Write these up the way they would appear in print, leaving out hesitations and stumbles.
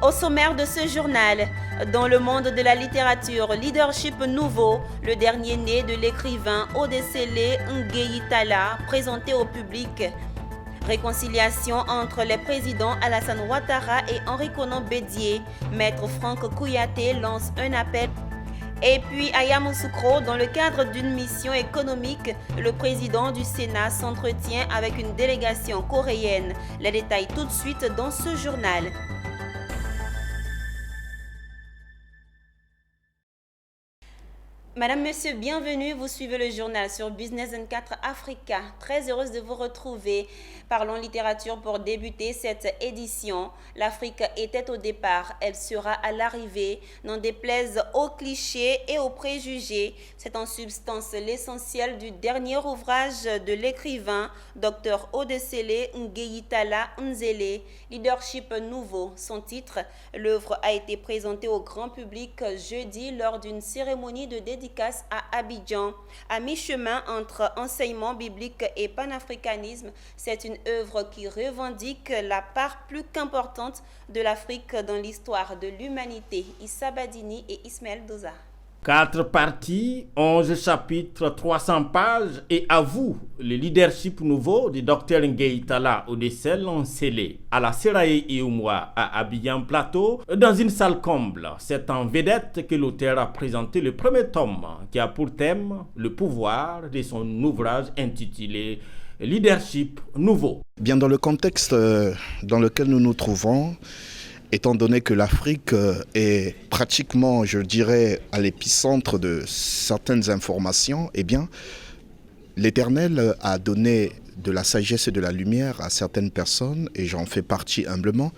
Au sommaire de ce journal, dans le monde de la littérature, leadership nouveau, le dernier né de l'écrivain Odesele Ngeyitala, présenté au public. Réconciliation entre les présidents Alassane Ouattara et Henri Konan Bédié. Maître Franck Kouyaté lance un appel. Et puis à Yamoussoukro, dans le cadre d'une mission économique, le président du Sénat s'entretient avec une délégation coréenne. Les détails tout de suite dans ce journal. Madame, Monsieur, bienvenue. Vous suivez le journal sur Business 24 Africa. Très heureuse de vous retrouver. Parlons littérature pour débuter cette édition. L'Afrique était au départ, elle sera à l'arrivée. N'en déplaise aux clichés et aux préjugés. C'est en substance l'essentiel du dernier ouvrage de l'écrivain Dr Odesele Ngeyitala Nzele, Leadership nouveau. Son titre, l'œuvre a été présentée au grand public jeudi lors d'une cérémonie de dédicace à Abidjan. À mi-chemin entre enseignement biblique et panafricanisme, c'est une œuvre qui revendique la part plus qu'importante de l'Afrique dans l'histoire de l'humanité. Issa Badini et Ismaël Doza. 4 parties, 11 chapitres, 300 pages et à vous, le leadership nouveau du Dr Ngeyitala Odesele Nsele à la Serae Ioumwa à Abidjan Plateau, dans une salle comble. C'est en vedette que l'auteur a présenté le premier tome qui a pour thème le pouvoir de son ouvrage intitulé Leadership nouveau. Bien, dans le contexte dans lequel nous nous trouvons, étant donné que l'Afrique est pratiquement, je dirais, à l'épicentre de certaines informations, eh bien, l'Éternel a donné de la sagesse et de la lumière à certaines personnes, et j'en fais partie humblement,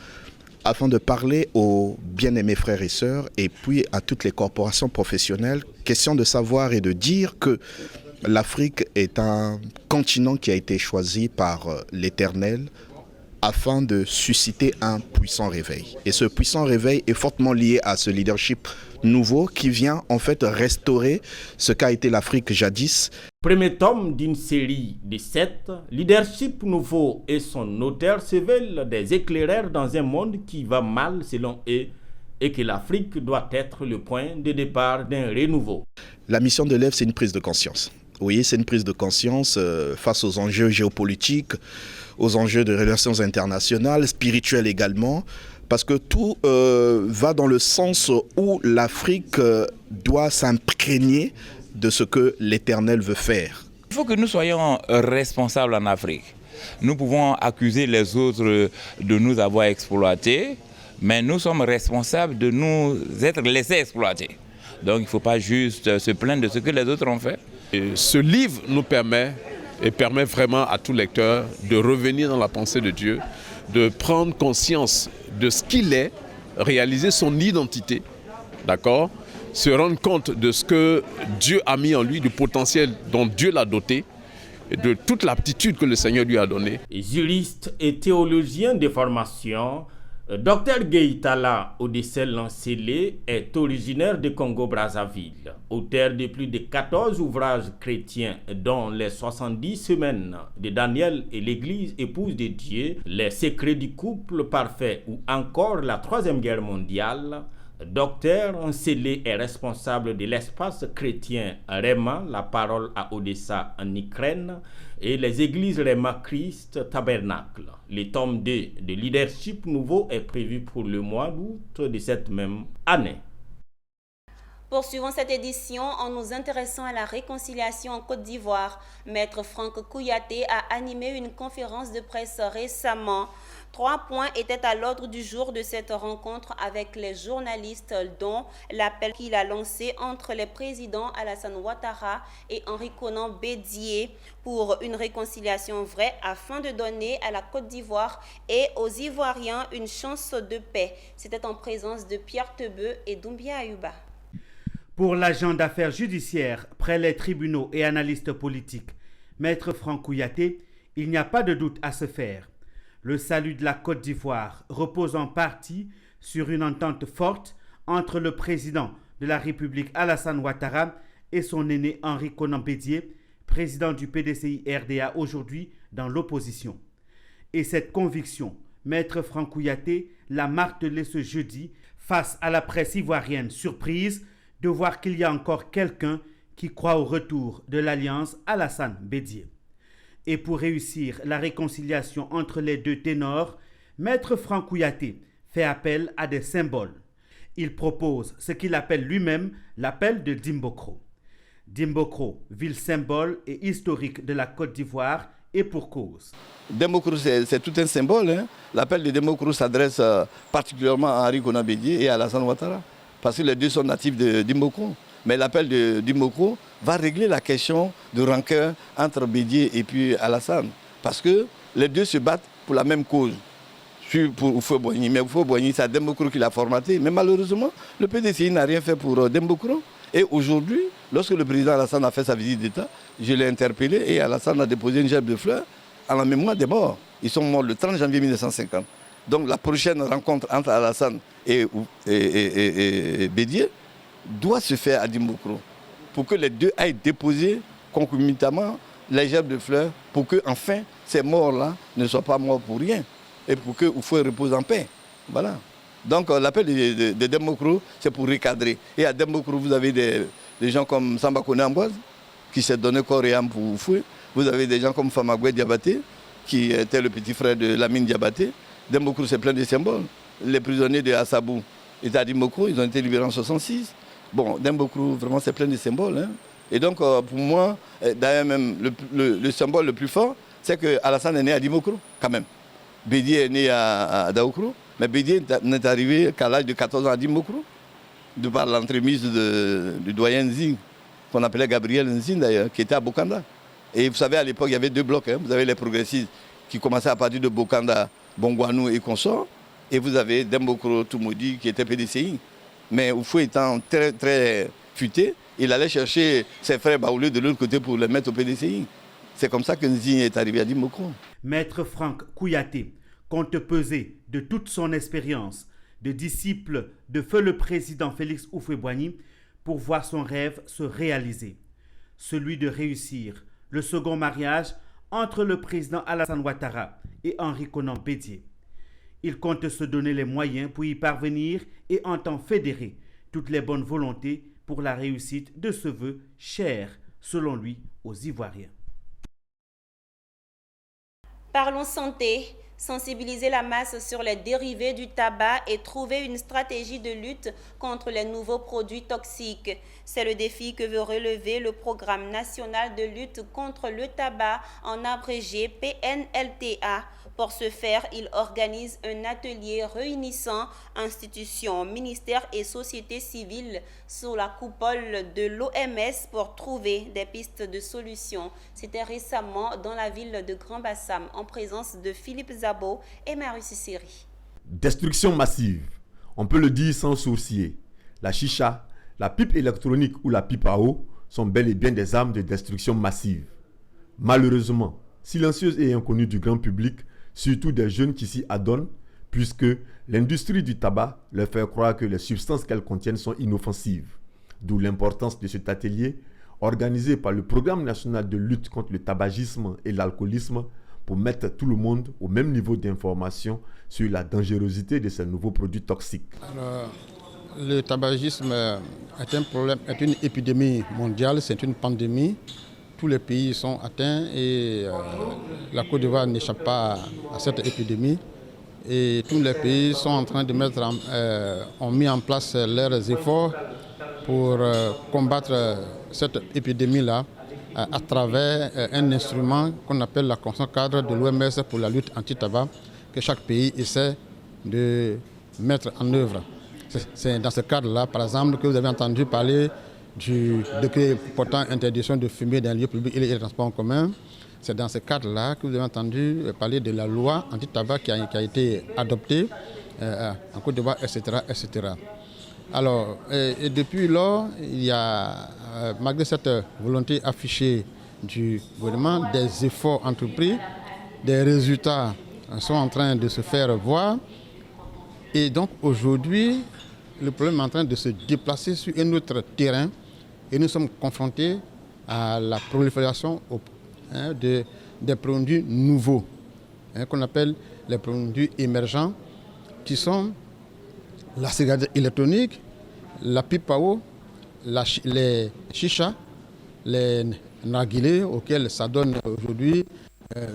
afin de parler aux bien-aimés frères et sœurs, et puis à toutes les corporations professionnelles, question de savoir et de dire que l'Afrique est un continent qui a été choisi par l'Éternel afin de susciter un puissant réveil. Et ce puissant réveil est fortement lié à ce leadership nouveau qui vient en fait restaurer ce qu'a été l'Afrique jadis. Premier tome d'une série de 7, Leadership nouveau et son auteur se veulent des éclaireurs dans un monde qui va mal selon eux et que l'Afrique doit être le point de départ d'un renouveau. La mission de l'œuvre, c'est une prise de conscience. Oui, c'est une prise de conscience face aux enjeux géopolitiques, aux enjeux de relations internationales, spirituelles également, parce que tout va dans le sens où l'Afrique doit s'imprégner de ce que l'Éternel veut faire. Il faut que nous soyons responsables en Afrique. Nous pouvons accuser les autres de nous avoir exploités, mais nous sommes responsables de nous être laissés exploiter. Donc il ne faut pas juste se plaindre de ce que les autres ont fait. Et ce livre nous permet vraiment à tout lecteur de revenir dans la pensée de Dieu, de prendre conscience de ce qu'il est, réaliser son identité, d'accord, se rendre compte de ce que Dieu a mis en lui, du potentiel dont Dieu l'a doté, et de toute l'aptitude que le Seigneur lui a donnée. Juriste et théologien de formation, Dr Ngeyitala Odesele Nsele est originaire de Congo-Brazzaville, auteur de plus de 14 ouvrages chrétiens dont les 70 semaines de Daniel et l'Église épouse de Dieu, les secrets du couple parfait ou encore la Troisième Guerre mondiale. Dr Nsele est responsable de l'espace chrétien Rema, la parole à Odessa en Ukraine, et les églises Rema Christ Tabernacle. Le tome 2 de Leadership nouveau est prévu pour le mois d'août de cette même année. Poursuivons cette édition en nous intéressant à la réconciliation en Côte d'Ivoire. Maître Franck Kouyaté a animé une conférence de presse récemment. 3 points étaient à l'ordre du jour de cette rencontre avec les journalistes, dont l'appel qu'il a lancé entre les présidents Alassane Ouattara et Henri Konan Bédié pour une réconciliation vraie afin de donner à la Côte d'Ivoire et aux Ivoiriens une chance de paix. C'était en présence de Pierre Tebeu et Doumbia Ayuba. Pour l'agent d'affaires judiciaires, près les tribunaux et analystes politiques, Maître Franck Kouyaté, il n'y a pas de doute à se faire. Le salut de la Côte d'Ivoire repose en partie sur une entente forte entre le président de la République Alassane Ouattara et son aîné Henri Konan Bédié, président du PDCI-RDA aujourd'hui dans l'opposition. Et cette conviction, Maître Franck Kouyaté l'a martelé ce jeudi face à la presse ivoirienne surprise de voir qu'il y a encore quelqu'un qui croit au retour de l'alliance Alassane Bédié. Et pour réussir la réconciliation entre les deux ténors, Maître Franck Kouyaté fait appel à des symboles. Il propose ce qu'il appelle lui-même l'appel de Dimbokro. Dimbokro, ville symbole et historique de la Côte d'Ivoire, et pour cause. Dimbokro, c'est tout un symbole. Hein. L'appel de Dimbokro s'adresse particulièrement à Henri Konan Bédié et à Alassane Ouattara, parce que les deux sont natifs de Dimbokro. Mais l'appel de Dimbokro va régler la question de rancœur entre Bédié et puis Alassane, parce que les deux se battent pour la même cause. Pour Houphouët-Boigny, mais Houphouët-Boigny, c'est Dimbokro qui l'a formaté. Mais malheureusement, le PDCI n'a rien fait pour Dimbokro. Et aujourd'hui, lorsque le président Alassane a fait sa visite d'État, je l'ai interpellé et Alassane a déposé une gerbe de fleurs à la mémoire des morts. Ils sont morts le 30 janvier 1950. Donc la prochaine rencontre entre Alassane et Bédié doit se faire à Dimbokro pour que les deux aillent déposer concomitamment les gerbes de fleurs pour que enfin ces morts-là ne soient pas morts pour rien et pour que Houphouët repose en paix. Voilà. Donc l'appel de Dimbokro, c'est pour recadrer. Et à Dimbokro, vous avez des gens comme Samba Koné Ambroise, qui s'est donné corps et âme pour Houphouët. Vous avez des gens comme Famagoué Diabaté, qui était le petit frère de Lamine Diabaté. Dimbokro, c'est plein de symboles. Les prisonniers de Assabou étaient à Dimbokro, ils ont été libérés en 1966. Bon, Dimbokro, vraiment, c'est plein de symboles. Hein. Et donc, pour moi, d'ailleurs, même le symbole le plus fort, c'est que Alassane est né à Dimbokro, quand même. Bédié est né à Daoukro, mais Bédié n'est arrivé qu'à l'âge de 14 ans à Dimbokro, de par l'entremise du doyen Nzing, qu'on appelait Gabriel Nzing d'ailleurs, qui était à Bokanda. Et vous savez, à l'époque, il y avait deux blocs. Hein. Vous avez les progressistes qui commençaient à partir de Bokanda, Bongouanou et consorts, et vous avez Dimbokro Toumoudi qui était PDCI. Mais Houphouët étant très, très futé, il allait chercher ses frères baoulés de l'autre côté pour les mettre au PDCI. C'est comme ça que Nzing est arrivé à Dimbokro. Maître Franck Kouyaté compte peser de toute son expérience de disciple de feu le président Félix Houphouët-Boigny pour voir son rêve se réaliser, celui de réussir le second mariage entre le président Alassane Ouattara et Henri Konan Bédié. Il compte se donner les moyens pour y parvenir et entend fédérer toutes les bonnes volontés pour la réussite de ce vœu cher, selon lui, aux Ivoiriens. Parlons santé. Sensibiliser la masse sur les dérivés du tabac et trouver une stratégie de lutte contre les nouveaux produits toxiques. C'est le défi que veut relever le Programme national de lutte contre le tabac, en abrégé PNLTA. Pour ce faire, il organise un atelier réunissant institutions, ministères et sociétés civiles sous la coupole de l'OMS pour trouver des pistes de solutions. C'était récemment dans la ville de Grand-Bassam en présence de Philippe Zabo et Marius Siri. Destruction massive, on peut le dire sans sourciller. La chicha, la pipe électronique ou la pipe à eau sont bel et bien des armes de destruction massive. Malheureusement, silencieuses et inconnues du grand public, surtout des jeunes qui s'y adonnent, puisque l'industrie du tabac leur fait croire que les substances qu'elles contiennent sont inoffensives. D'où l'importance de cet atelier, organisé par le Programme national de lutte contre le tabagisme et l'alcoolisme, pour mettre tout le monde au même niveau d'information sur la dangerosité de ces nouveaux produits toxiques. Alors, le tabagisme est un problème, est une épidémie mondiale, c'est une pandémie. Tous les pays sont atteints et la Côte d'Ivoire n'échappe pas à cette épidémie. Et tous les pays sont en train de ont mis en place leurs efforts pour combattre cette épidémie-là à travers un instrument qu'on appelle la Convention cadre de l'OMS pour la lutte anti-tabac que chaque pays essaie de mettre en œuvre. C'est dans ce cadre-là, par exemple, que vous avez entendu parler du décret portant interdiction de fumer dans les lieux publics et les transports en commun. C'est dans ce cadre-là que vous avez entendu parler de la loi anti-tabac qui a été adoptée en Côte d'Ivoire, etc., etc. Alors, et depuis lors, il y a, malgré cette volonté affichée du gouvernement, des efforts entrepris, des résultats sont en train de se faire voir. Et donc aujourd'hui, le problème est en train de se déplacer sur un autre terrain et nous sommes confrontés à la prolifération des produits nouveaux, qu'on appelle les produits émergents, qui sont la cigarette électronique, la pipe à eau, les chichas, les narguilés auxquels ça donne aujourd'hui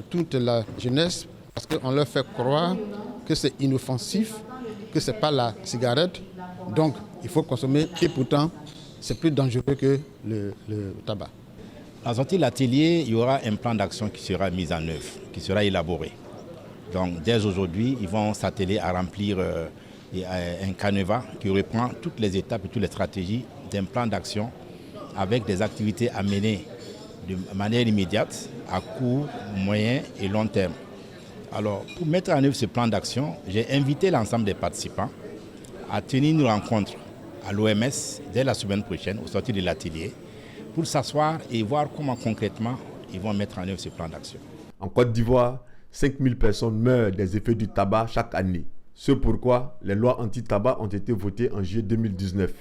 toute la jeunesse, parce qu'on leur fait croire que c'est inoffensif, que ce n'est pas la cigarette, donc il faut consommer, et pourtant c'est plus dangereux que le tabac. À sortie de l'atelier, il y aura un plan d'action qui sera mis en œuvre, qui sera élaboré. Donc dès aujourd'hui, ils vont s'atteler à remplir un canevas qui reprend toutes les étapes et toutes les stratégies d'un plan d'action avec des activités à mener de manière immédiate, à court, moyen et long terme. Alors, pour mettre en œuvre ce plan d'action, j'ai invité l'ensemble des participants à tenir une rencontre à l'OMS dès la semaine prochaine, au sortir de l'atelier, pour s'asseoir et voir comment concrètement ils vont mettre en œuvre ce plan d'action. En Côte d'Ivoire, 5000 personnes meurent des effets du tabac chaque année. C'est pourquoi les lois anti-tabac ont été votées en juillet 2019.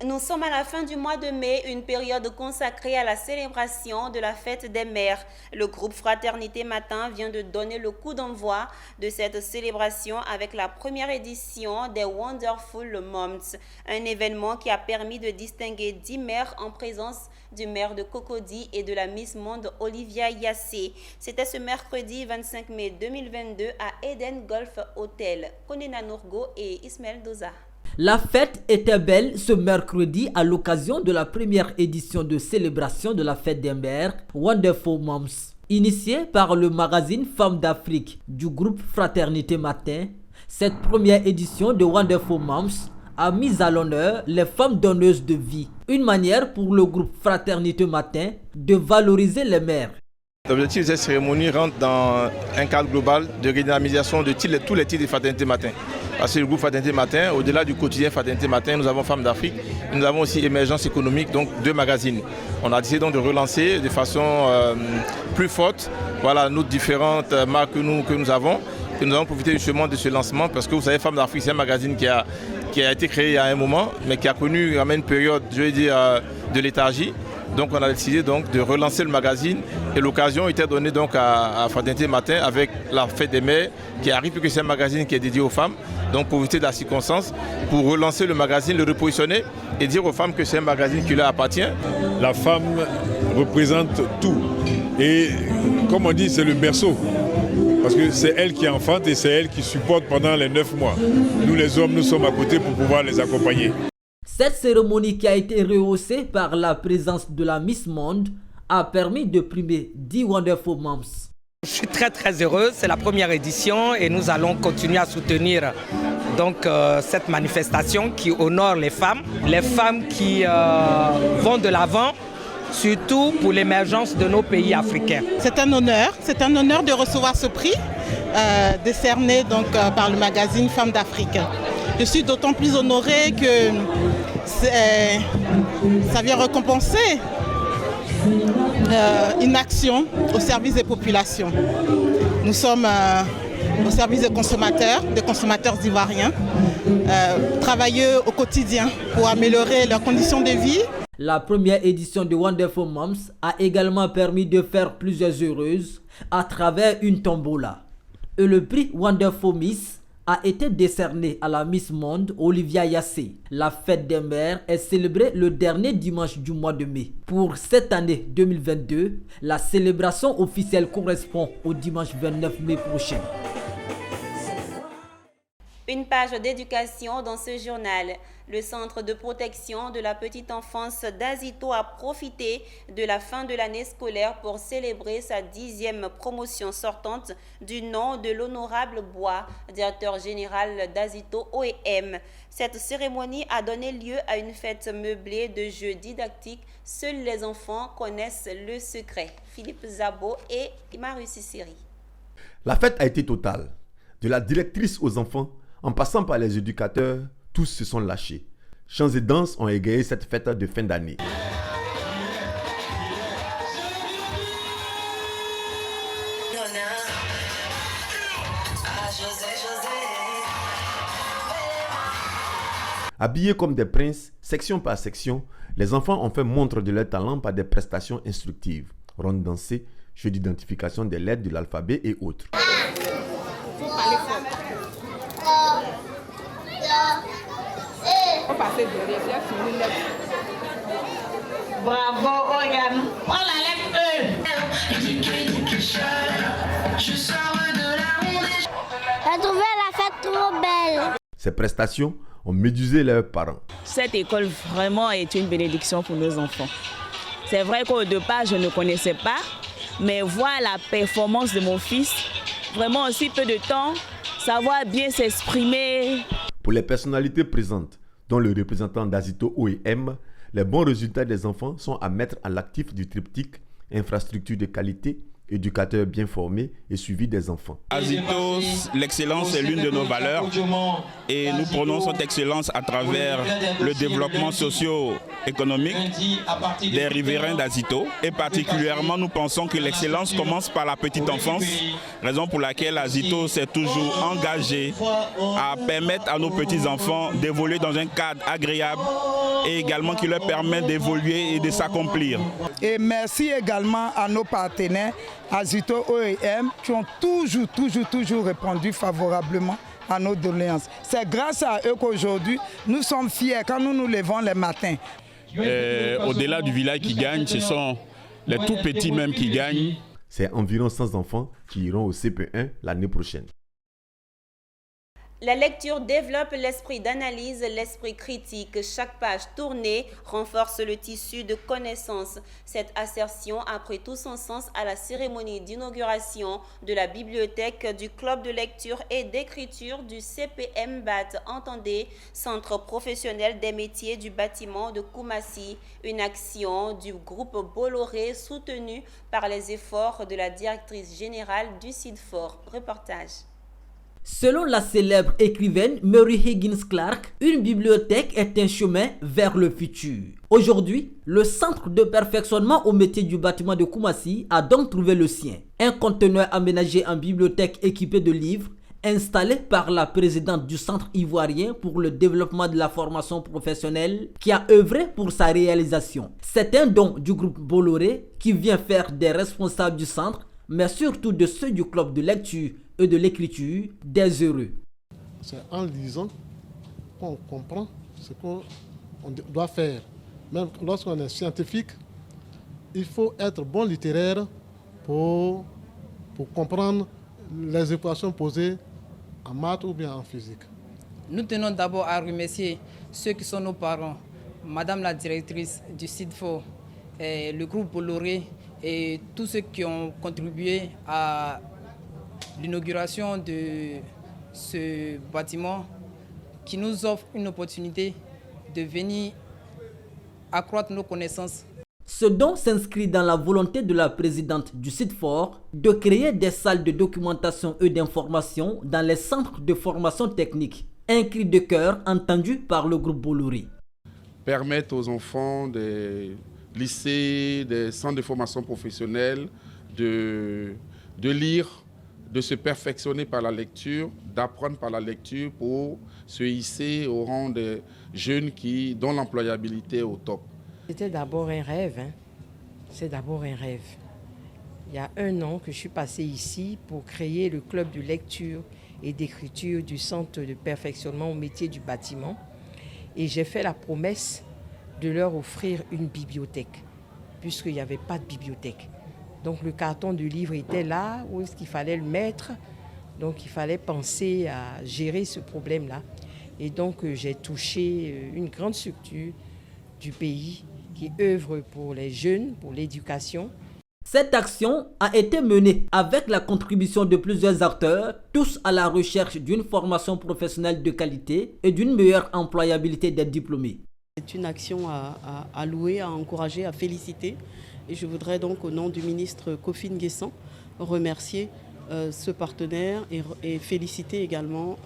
Nous sommes à la fin du mois de mai, une période consacrée à la célébration de la fête des mères. Le groupe Fraternité Matin vient de donner le coup d'envoi de cette célébration avec la première édition des Wonderful Moms, un événement qui a permis de distinguer 10 mères en présence du maire de Cocody et de la Miss Monde Olivia Yassé. C'était ce mercredi 25 mai 2022 à Eden Golf Hotel. Konena Nourgo et Ismaël Doza. La fête était belle ce mercredi à l'occasion de la première édition de célébration de la fête des mères, Wonderful Moms. Initiée par le magazine Femmes d'Afrique du groupe Fraternité Matin, cette première édition de Wonderful Moms a mis à l'honneur les femmes donneuses de vie. Une manière pour le groupe Fraternité Matin de valoriser les mères. L'objectif de cette cérémonie rentre dans un cadre global de redynamisation de tous les titres de Fraternité Matin. Parce que le groupe Fraternité Matin, au-delà du quotidien Fraternité Matin, nous avons Femmes d'Afrique, nous avons aussi Émergence économique, donc 2 magazines. On a décidé donc de relancer de façon plus forte nos différentes marques que nous avons. Et nous avons profité justement de ce lancement parce que vous savez, Femmes d'Afrique, c'est un magazine qui a été créé il y a un moment, mais qui a connu une période, je vais dire, de léthargie. Donc on a décidé donc de relancer le magazine et l'occasion était donnée donc à Fraternité Matin avec la fête des mères qui arrive, puisque c'est un magazine qui est dédié aux femmes. Donc pour éviter de la circonstance, pour relancer le magazine, le repositionner et dire aux femmes que c'est un magazine qui leur appartient. La femme représente tout et comme on dit, c'est le berceau. Parce que c'est elle qui enfante et c'est elle qui supporte pendant les 9 mois. Nous les hommes, nous sommes à côté pour pouvoir les accompagner. Cette cérémonie qui a été rehaussée par la présence de la Miss Monde a permis de primer 10 Wonderful Moms. Je suis très heureuse, c'est la première édition et nous allons continuer à soutenir donc, cette manifestation qui honore les femmes qui vont de l'avant, surtout pour l'émergence de nos pays africains. C'est un honneur de recevoir ce prix décerné donc, par le magazine Femmes d'Afrique. Je suis d'autant plus honorée que ça vient récompenser une action au service des populations. Nous sommes au service des consommateurs ivoiriens, travailler au quotidien pour améliorer leurs conditions de vie. La première édition de Wonderful Moms a également permis de faire plusieurs heureuses à travers une tombola. Et le prix Wonderful Miss a été décerné à la Miss Monde Olivia Yassé. La fête des mères est célébrée le dernier dimanche du mois de mai. Pour cette année 2022, la célébration officielle correspond au dimanche 29 mai prochain. Une page d'éducation dans ce journal. Le Centre de protection de la petite enfance d'Azito a profité de la fin de l'année scolaire pour célébrer sa 10e promotion sortante du nom de l'honorable Bois, directeur général d'Azito OEM. Cette cérémonie a donné lieu à une fête meublée de jeux didactiques. Seuls les enfants connaissent le secret. Philippe Zabo et Marius Siri. La fête a été totale. De la directrice aux enfants, en passant par les éducateurs, tous se sont lâchés. Chants et danses ont égayé cette fête de fin d'année. Habillés comme des princes, section par section, les enfants ont fait montre de leur talent par des prestations instructives. Ronde dansée, jeux d'identification des lettres de l'alphabet et autres. faut passer derrière, j'ai fini lettre. Bravo, Oriane. Prends la lettre E. J'ai trouvé la fête trop belle. Ces prestations ont médusé leurs parents. Cette école vraiment est une bénédiction pour nos enfants. C'est vrai qu'au départ, je ne connaissais pas, mais voir la performance de mon fils, vraiment aussi peu de temps, savoir bien s'exprimer. Pour les personnalités présentes, dont le représentant d'Azito OEM, les bons résultats des enfants sont à mettre à l'actif du triptyque infrastructure de qualité, éducateurs bien formés et suivi des enfants. Azito, l'excellence est l'une de nos valeurs et nous prenons cette excellence à travers le développement socio-économique des riverains d'Azito. Et particulièrement, nous pensons que l'excellence commence par la petite enfance, raison pour laquelle Azito s'est toujours engagé à permettre à nos petits-enfants d'évoluer dans un cadre agréable et également qui leur permet d'évoluer et de s'accomplir. Et merci également à nos partenaires Azito OEM qui ont toujours répondu favorablement à nos doléances. C'est grâce à eux qu'aujourd'hui nous sommes fiers quand nous nous levons les matins. Au-delà du village qui gagne, ce sont les tout petits même qui gagnent. C'est environ 100 enfants qui iront au CP1 l'année prochaine. La lecture développe l'esprit d'analyse, l'esprit critique. Chaque page tournée renforce le tissu de connaissances. Cette assertion a pris tout son sens à la cérémonie d'inauguration de la bibliothèque du club de lecture et d'écriture du CPM BAT, entendez, Centre professionnel des métiers du bâtiment de Koumassi, une action du groupe Bolloré soutenue par les efforts de la directrice générale du CIDFOR. Reportage. Selon la célèbre écrivaine Mary Higgins Clark, une bibliothèque est un chemin vers le futur. Aujourd'hui, le centre de perfectionnement au métier du bâtiment de Koumassi a donc trouvé le sien. Un conteneur aménagé en bibliothèque équipé de livres, installé par la présidente du Centre ivoirien pour le développement de la formation professionnelle qui a œuvré pour sa réalisation. C'est un don du groupe Bolloré qui vient faire des responsables du centre, mais surtout de ceux du club de lecture et de l'écriture des heureux. C'est en lisant qu'on comprend ce qu'on doit faire. Même lorsqu'on est scientifique, il faut être bon littéraire pour comprendre les équations posées en maths ou bien en physique. Nous tenons d'abord à remercier ceux qui sont nos parents, Madame la directrice du CIDFOR, le groupe Bolloré et tous ceux qui ont contribué à l'inauguration de ce bâtiment qui nous offre une opportunité de venir accroître nos connaissances. Ce don s'inscrit dans la volonté de la présidente du CIDFOR de créer des salles de documentation et d'information dans les centres de formation technique. Un cri de cœur entendu par le groupe Bolloré. Permettre aux enfants des lycées, des centres de formation professionnelle de lire, de se perfectionner par la lecture, d'apprendre par la lecture pour se hisser au rang des jeunes dont l'employabilité est au top. C'était d'abord un rêve. C'est d'abord un rêve. Il y a 1 an que je suis passée ici pour créer le club de lecture et d'écriture du Centre de perfectionnement au métier du bâtiment. Et j'ai fait la promesse de leur offrir une bibliothèque, puisqu'il n'y avait pas de bibliothèque. Donc le carton de livre était là, où est-ce qu'il fallait le mettre. Donc il fallait penser à gérer ce problème-là. Et donc j'ai touché une grande structure du pays qui œuvre pour les jeunes, pour l'éducation. Cette action a été menée avec la contribution de plusieurs acteurs, tous à la recherche d'une formation professionnelle de qualité et d'une meilleure employabilité des diplômés. C'est une action à louer, à encourager, à féliciter. Et je voudrais donc, au nom du ministre Kofi Nguessan, remercier ce partenaire et féliciter également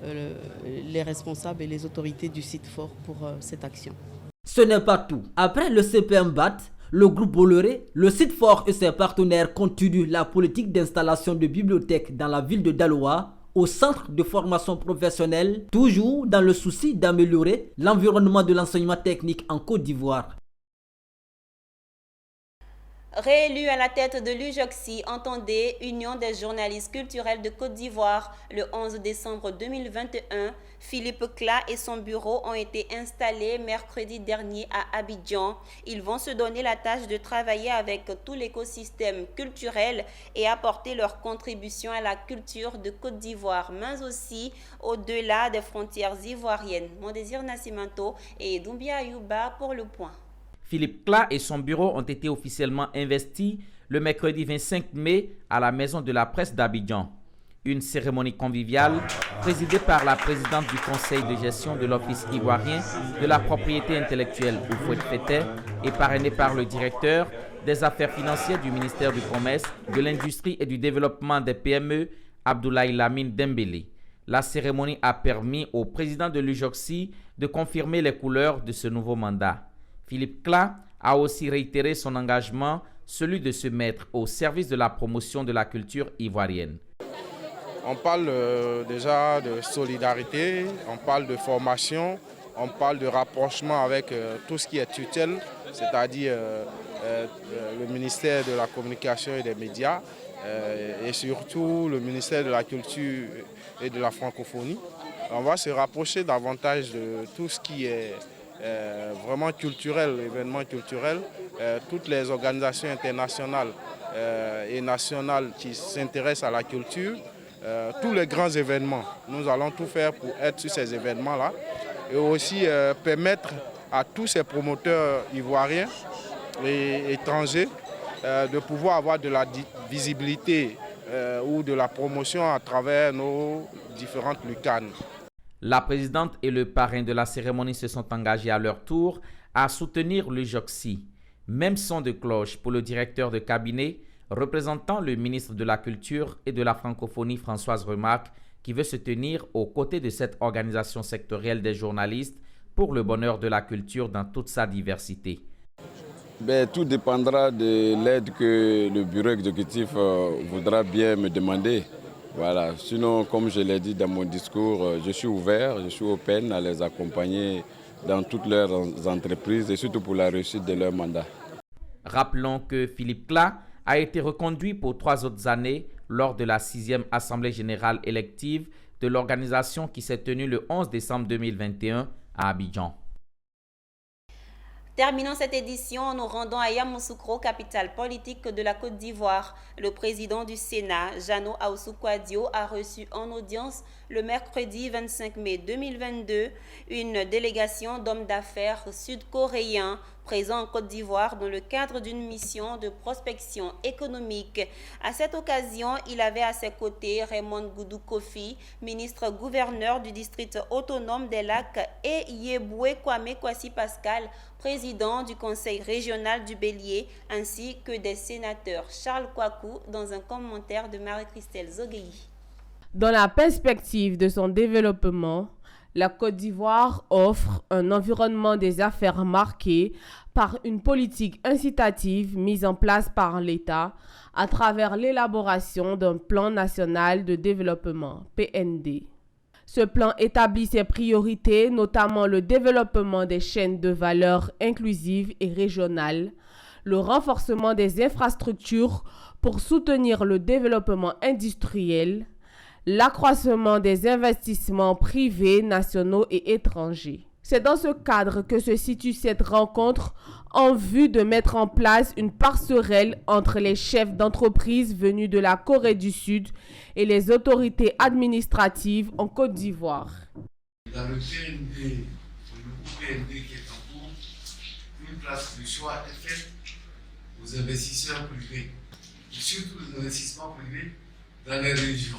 les responsables et les autorités du CIDFOR pour cette action. Ce n'est pas tout. Après le CPM BAT, le groupe Bolloré, le CIDFOR et ses partenaires continuent la politique d'installation de bibliothèques dans la ville de Daloa, au centre de formation professionnelle, toujours dans le souci d'améliorer l'environnement de l'enseignement technique en Côte d'Ivoire. Réélu à la tête de l'UJOCSI, entendez Union des journalistes culturels de Côte d'Ivoire, le 11 décembre 2021, Philippe Cla et son bureau ont été installés mercredi dernier à Abidjan. Ils vont se donner la tâche de travailler avec tout l'écosystème culturel et apporter leur contribution à la culture de Côte d'Ivoire, mais aussi au-delà des frontières ivoiriennes. Mondésir Nascimento et Doumbia Ayouba pour le point. Philippe Cla et son bureau ont été officiellement investis le mercredi 25 mai à la Maison de la Presse d'Abidjan. Une cérémonie conviviale présidée par la présidente du conseil de gestion de l'Office ivoirien de la propriété intellectuelle Oufouet Fete et parrainée par le directeur des affaires financières du ministère du Commerce, de l'Industrie et du Développement des PME, Abdoulaye Lamine Dembélé. La cérémonie a permis au président de l'UJOCSI de confirmer les couleurs de ce nouveau mandat. Philippe Cla a aussi réitéré son engagement, celui de se mettre au service de la promotion de la culture ivoirienne. On parle déjà de solidarité, on parle de formation, on parle de rapprochement avec tout ce qui est tutelle, c'est-à-dire le ministère de la Communication et des Médias et surtout le ministère de la Culture et de la Francophonie. On va se rapprocher davantage de tout ce qui est vraiment culturel, événements culturels, toutes les organisations internationales et nationales qui s'intéressent à la culture, tous les grands événements. Nous allons tout faire pour être sur ces événements-là et aussi permettre à tous ces promoteurs ivoiriens et étrangers de pouvoir avoir de la visibilité ou de la promotion à travers nos différentes lucanes. La présidente et le parrain de la cérémonie se sont engagés à leur tour à soutenir l'UJOCSI. Même son de cloche pour le directeur de cabinet représentant le ministre de la Culture et de la Francophonie Françoise Remarque qui veut se tenir aux côtés de cette organisation sectorielle des journalistes pour le bonheur de la culture dans toute sa diversité. Tout dépendra de l'aide que le bureau exécutif voudra bien me demander. Voilà. Sinon, comme je l'ai dit dans mon discours, je suis ouvert, je suis open à les accompagner dans toutes leurs entreprises et surtout pour la réussite de leur mandat. Rappelons que Philippe Cla a été reconduit pour 3 autres années lors de la 6e Assemblée générale élective de l'organisation qui s'est tenue le 11 décembre 2021 à Abidjan. Terminons cette édition en nous rendant à Yamoussoukro, capitale politique de la Côte d'Ivoire. Le président du Sénat, Jano Aoussou-Kouadio, a reçu en audience le mercredi 25 mai 2022 une délégation d'hommes d'affaires sud-coréens présents en Côte d'Ivoire dans le cadre d'une mission de prospection économique. À cette occasion, il avait à ses côtés Raymond Goudou Kofi, ministre-gouverneur du district autonome des Lacs, et Yeboué Kwame Kwasi Pascal, président du conseil régional du Bélier, ainsi que des sénateurs. Charles Kouakou, dans un commentaire de Marie-Christelle Zogueyi. Dans la perspective de son développement, la Côte d'Ivoire offre un environnement des affaires marqué par une politique incitative mise en place par l'État à travers l'élaboration d'un plan national de développement, PND. Ce plan établit ses priorités, notamment le développement des chaînes de valeur inclusives et régionales, le renforcement des infrastructures pour soutenir le développement industriel, l'accroissement des investissements privés, nationaux et étrangers. C'est dans ce cadre que se situe cette rencontre en vue de mettre en place une passerelle entre les chefs d'entreprise venus de la Corée du Sud et les autorités administratives en Côte d'Ivoire. Dans le PND, le nouveau PND qui est en cours, une place de choix est faite aux investisseurs privés, et surtout les investissements privés dans les régions.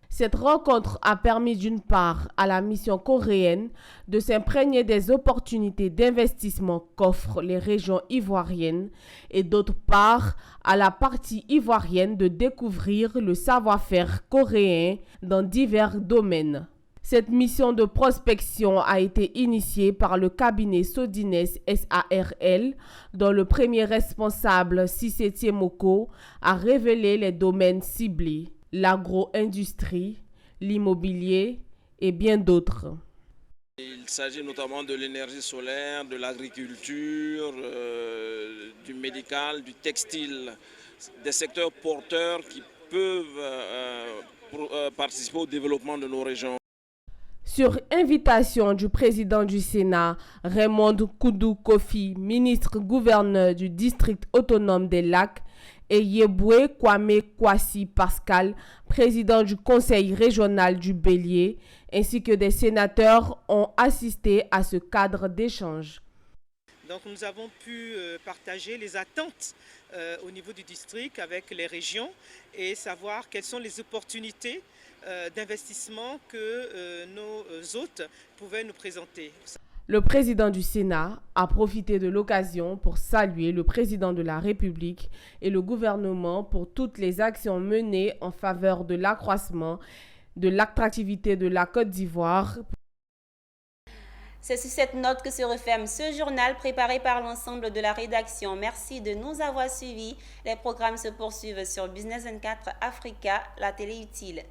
Cette rencontre a permis d'une part à la mission coréenne de s'imprégner des opportunités d'investissement qu'offrent les régions ivoiriennes et d'autre part à la partie ivoirienne de découvrir le savoir-faire coréen dans divers domaines. Cette mission de prospection a été initiée par le cabinet Sodines SARL, dont le premier responsable, Cissé Tiemoko, a révélé les domaines ciblés, l'agro-industrie, l'immobilier et bien d'autres. Il s'agit notamment de l'énergie solaire, de l'agriculture, du médical, du textile, des secteurs porteurs qui peuvent participer au développement de nos régions. Sur invitation du président du Sénat, Raymond Koudou Kofi, ministre-gouverneur du district autonome des Lacs, et Yeboué Kwame Kwasi Pascal, président du conseil régional du Bélier, ainsi que des sénateurs ont assisté à ce cadre d'échange. Donc nous avons pu partager les attentes au niveau du district avec les régions et savoir quelles sont les opportunités d'investissement que nos hôtes pouvaient nous présenter. Le président du Sénat a profité de l'occasion pour saluer le président de la République et le gouvernement pour toutes les actions menées en faveur de l'accroissement de l'attractivité de la Côte d'Ivoire. C'est sur cette note que se referme ce journal préparé par l'ensemble de la rédaction. Merci de nous avoir suivis. Les programmes se poursuivent sur Business 24 Africa, la télé utile.